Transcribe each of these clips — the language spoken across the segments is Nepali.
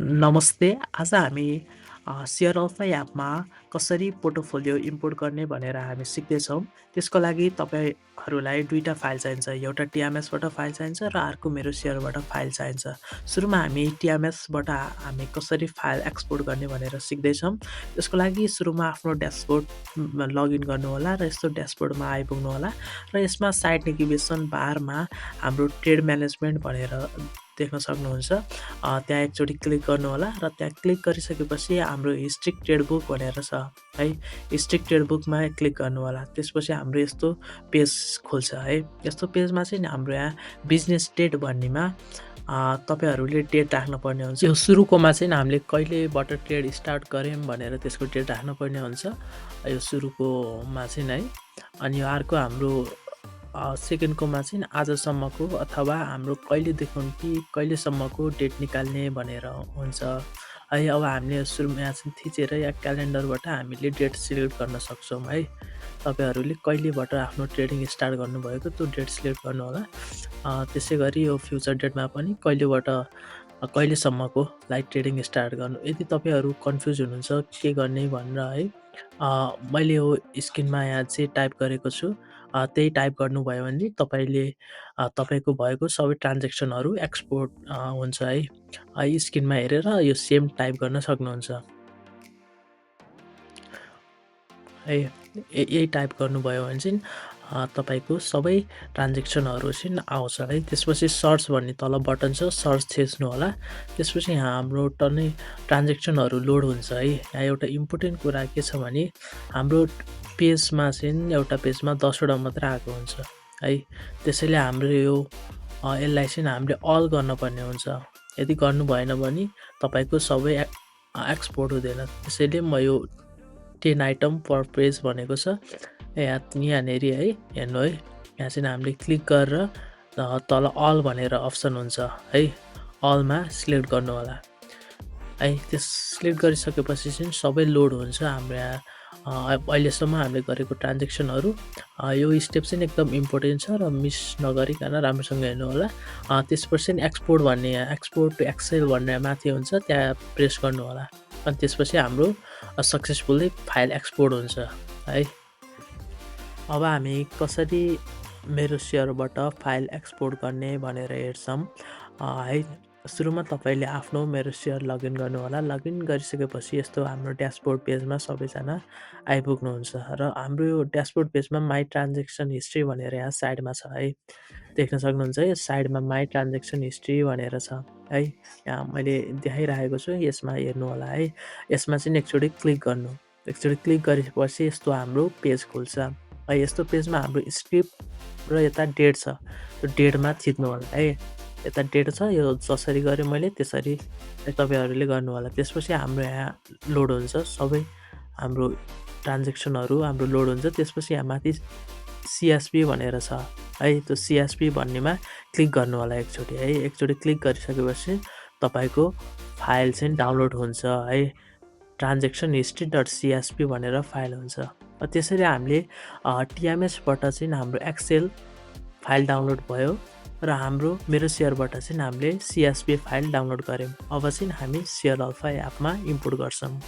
नमस्ते। आज हामी सेयर अल्फा एपमा कसरी पोर्टफोलियो इम्पोर्ट गर्ने भनेर हामी सिक्दैछौँ। त्यसको लागि तपाईँहरूलाई 2 टा फाइल चाहिन्छ। एउटा टिएमएसबाट फाइल चाहिन्छ र अर्को मेरो सेयरबाट फाइल चाहिन्छ। सुरुमा हामी टिएमएसबाट हामी कसरी फाइल एक्सपोर्ट गर्ने भनेर सिक्दैछौँ। त्यसको लागि सुरुमा आफ्नो ड्यासबोर्डमा लगइन गर्नुहोला र यस्तो ड्यासबोर्डमा आइपुग्नुहोला र यसमा साइड नेभिगेसन बारमा हाम्रो ट्रेड म्यानेजमेन्ट भनेर देख्न सक्नुहुन्छ। त्यहाँ एकचोटि क्लिक गर्नुहोला र त्यहाँ क्लिक गरिसकेपछि हाम्रो हिस्ट्री ट्रेड बुक भनेर छ है। हिस्ट्री ट्रेड बुकमा क्लिक गर्नुहोला। त्यसपछि हाम्रो यस्तो पेज खुल्छ है। यस्तो पेजमा चाहिँ हाम्रो यहाँ बिजनेस डेट भन्नेमा तपाईँहरूले डेट राख्नुपर्ने हुन्छ। यो सुरुकोमा चाहिँ हामीले कहिलेबाट ट्रेड स्टार्ट गऱ्यौँ भनेर त्यसको डेट राख्नुपर्ने हुन्छ। यो सुरुकोमा चाहिँ है। अनि अर्को हाम्रो सेकेन्डकोमा चाहिँ आजसम्मको अथवा हाम्रो कहिलेदेखि कि कहिलेसम्मको डेट निकाल्ने भनेर हुन्छ है। अब हामीले सुरुमा यहाँ चाहिँ थिचेर या क्यालेन्डरबाट हामीले डेट सिलेक्ट गर्न सक्छौँ है। तपाईँहरूले कहिलेबाट आफ्नो ट्रेडिङ स्टार्ट गर्नुभएको त्यो डेट सिलेक्ट गर्नुहोला। त्यसै गरी यो फ्युचर डेटमा पनि कहिलेसम्मको लाइक ट्रेडिङ स्टार्ट गर्नु। यदि तपाईँहरू कन्फ्युज हुनुहुन्छ के गर्ने भनेर है, मैले यो स्क्रिनमा यहाँ चाहिँ टाइप गरेको छु। त्यही टाइप गर्नुभयो भने तपाईँले तपाईँको भएको सबै ट्रान्जेक्सनहरू एक्सपोर्ट हुन्छ है। स्क्रिनमा हेरेर यो सेम टाइप गर्न सक्नुहुन्छ है। यही टाइप गर्नुभयो भने चाहिँ तपाईँको सबै ट्रान्जेक्सनहरू चाहिँ आउँछ है। त्यसपछि सर्च भन्ने तल बटन छ, सर्च थिच्नु होला। त्यसपछि यहाँ हाम्रो टन्नै ट्रान्जेक्सनहरू लोड हुन्छ है। यहाँ एउटा इम्पोर्टेन्ट कुरा के छ भने हाम्रो पेजमा चाहिँ एउटा पेजमा 10 वटा मात्र आएको हुन्छ है। त्यसैले हाम्रो यो यसलाई चाहिँ हामीले अल गर्नुपर्ने हुन्छ। यदि गर्नु भएन भने तपाईँको सबै एक्सपोर्ट हुँदैन। त्यसैले म यो 10 आइटम पर पेज भनेको छ यहाँनिर है। हेर्नु है, यहाँ चाहिँ हामीले क्लिक गरेर तल अल भनेर अप्सन हुन्छ है। अलमा सिलेक्ट गर्नु होला है। त्यस सिलेक्ट गरिसकेपछि चाहिँ सबै लोड हुन्छ हाम्रो यहाँ अहिलेसम्म हामीले गरेको ट्रान्जेक्सनहरू। यो स्टेप चाहिँ एकदम इम्पोर्टेन्ट छ र मिस नगरिकन राम्रोसँग हेर्नु होला। त्यसपछि एक्सपोर्ट भन्ने एक्सपोर्ट टु एक्सेल भन्ने माथि हुन्छ, त्यहाँ प्रेस गर्नु होला। अनि त्यसपछि हाम्रो सक्सेसफुल्ली फाइल एक्सपोर्ट हुन्छ है। अब हामी कसरी मेरो सेयरबाट फाइल एक्सपोर्ट गर्ने भनेर हेर्छौँ है। सुरुमा तपाईँले आफ्नो मेरो सेयर लगइन गर्नु होला। लगइन गरिसकेपछि यस्तो हाम्रो ड्यासबोर्ड पेजमा सबैजना आइपुग्नुहुन्छ र हाम्रो यो ड्यासबोर्ड पेजमा माई ट्रान्जेक्सन हिस्ट्री भनेर यहाँ साइडमा छ है। देख्न सक्नुहुन्छ है, साइडमा माई ट्रान्जेक्सन हिस्ट्री भनेर छ है। यहाँ मैले देखाइरहेको छु, यसमा हेर्नु होला है। यसमा चाहिँ एकचोटि क्लिक गर्नु। एकचोटि क्लिक गरेपछि यस्तो हाम्रो पेज खुल्छ है। यस्तो पेजमा हाम्रो स्क्रिप्ट र यता डेट छ, त्यो डेटमा थिच्नु होला है। यता डेट छ, यो जसरी गरेँ मैले त्यसरी तपाईँहरूले गर्नु होला। त्यसपछि हाम्रो यहाँ लोड हुन्छ, सबै हाम्रो ट्रान्जेक्सनहरू हाम्रो लोड हुन्छ। त्यसपछि यहाँ माथि सिएसपी भनेर छ है। त्यो सिएसपी भन्नेमा क्लिक गर्नु होला एकचोटि है। एकचोटि क्लिक गरिसकेपछि तपाईँको फाइल चाहिँ डाउनलोड हुन्छ है। ट्रान्जेक्सन हिस्ट्री .csv भनेर फाइल हुन्छ। त्यसरी हामीले टिएमएसबाट चाहिँ हाम्रो एक्सेल फाइल डाउनलोड भयो र हाम्रो मेरो सेयरबाट चाहिँ हामीले CSV फाइल डाउनलोड गऱ्यौँ। अब चाहिँ हामी सेयर अल्फा एपमा इम्पोर्ट गर्छौँ।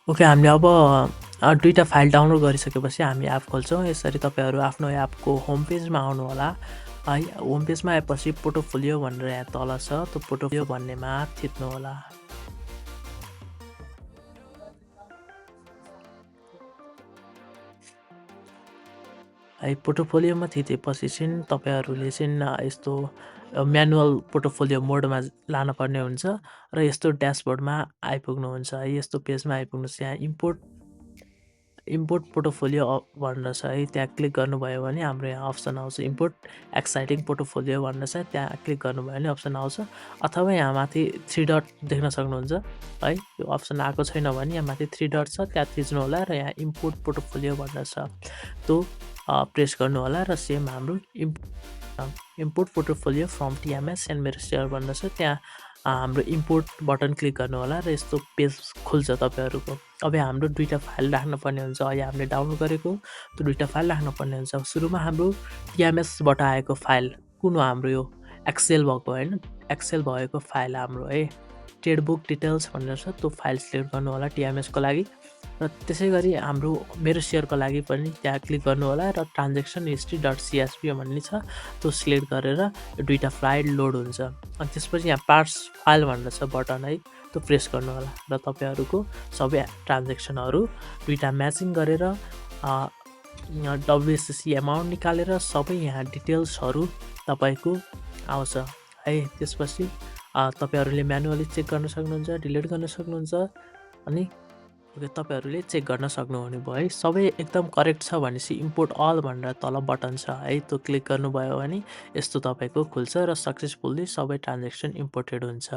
ओके, हामीले अब 2टा फाइल डाउनलोड गरिसकेपछि हामी एप खोल्छौँ। यसरी तपाईँहरू आफ्नो एपको होम पेजमा आउनु होला है। होम पेजमा आएपछि पोर्टफोलियो भनेर यहाँ तल छ, त्यो पोर्टफोलियो भन्नेमा थिच्नु होला। है पोर्टफोलियोमा थिचेपछि चाहिँ तपाईँहरूले चाहिँ यस्तो म्यानुअल पोर्टफोलियो मोडमा लानुपर्ने हुन्छ र यस्तो ड्यासबोर्डमा आइपुग्नुहुन्छ है। यस्तो पेजमा आइपुग्नुहोस्। यहाँ इम्पोर्ट पोर्टफोलियो भनेर छ है। त्यहाँ क्लिक गर्नुभयो भने हाम्रो यहाँ अप्सन आउँछ इम्पोर्ट एक्साइटिङ पोर्टफोलियो भनेर छ। त्यहाँ क्लिक गर्नुभयो भने अप्सन आउँछ, अथवा यहाँ माथि 3 डट देख्न सक्नुहुन्छ है। यो अप्सन आएको छैन भने यहाँ माथि 3 डट छ, त्यहाँ थिच्नु होला र यहाँ इम्पोर्ट पोर्टफोलियो भनेर छ, त्यो प्रेस गर्नु होला र सेम हाम्रो import portfolio from TMS and मेरो सेयर भनेर छ, त्यहाँ हाम्रो इम्पोर्ट बटन क्लिक गर्नु होला र यस्तो पेज खुल्छ तपाईँहरूको। अब हाम्रो 2टा फाइल राख्नुपर्ने हुन्छ। अहिले हामीले डाउनलोड गरेको त्यो 2टा फाइल राख्नुपर्ने हुन्छ। सुरुमा हाम्रो टिएमएसबाट आएको फाइल कुन हो हाम्रो यो एक्सेल भएको होइन, एक्सेल भएको फाइल हाम्रो है। ट्रेड बुक डिटेल्स भनेर छ त्यो फाइल सिलेक्ट गर्नु होला टिएमएसको लागि। र त्यसै गरी हाम्रो मेरो सेयरको लागि पनि त्यहाँ क्लिक गर्नु होला र ट्रान्जेक्सन हिस्ट्री डट सिएसपी भन्ने छ त्यो सिलेक्ट गरेर यो दुईवटा फाइल लोड हुन्छ। अनि त्यसपछि यहाँ पार्ट्स फाइल भनेर छ बटन है, त्यो प्रेस गर्नु होला र तपाईँहरूको सबै ट्रान्जेक्सनहरू दुईवटा म्याचिङ गरेर डब्लुएससी एमाउन्ट निकालेर सबै यहाँ डिटेल्सहरू तपाईँको आउँछ है। त्यसपछि तपाईँहरूले म्यानुअली चेक गर्न सक्नुहुन्छ, डिलिट गर्न सक्नुहुन्छ अनि तपाईँहरूले चेक गर्न सक्नुहुने भयो है। सबै एकदम करेक्ट छ भनेपछि इम्पोर्ट अल भनेर तल बटन छ है, त्यो क्लिक गर्नुभयो भने यस्तो तपाईँको खुल्छ र सक्सेसफुल्ली सबै ट्रान्जेक्सन इम्पोर्टेड हुन्छ।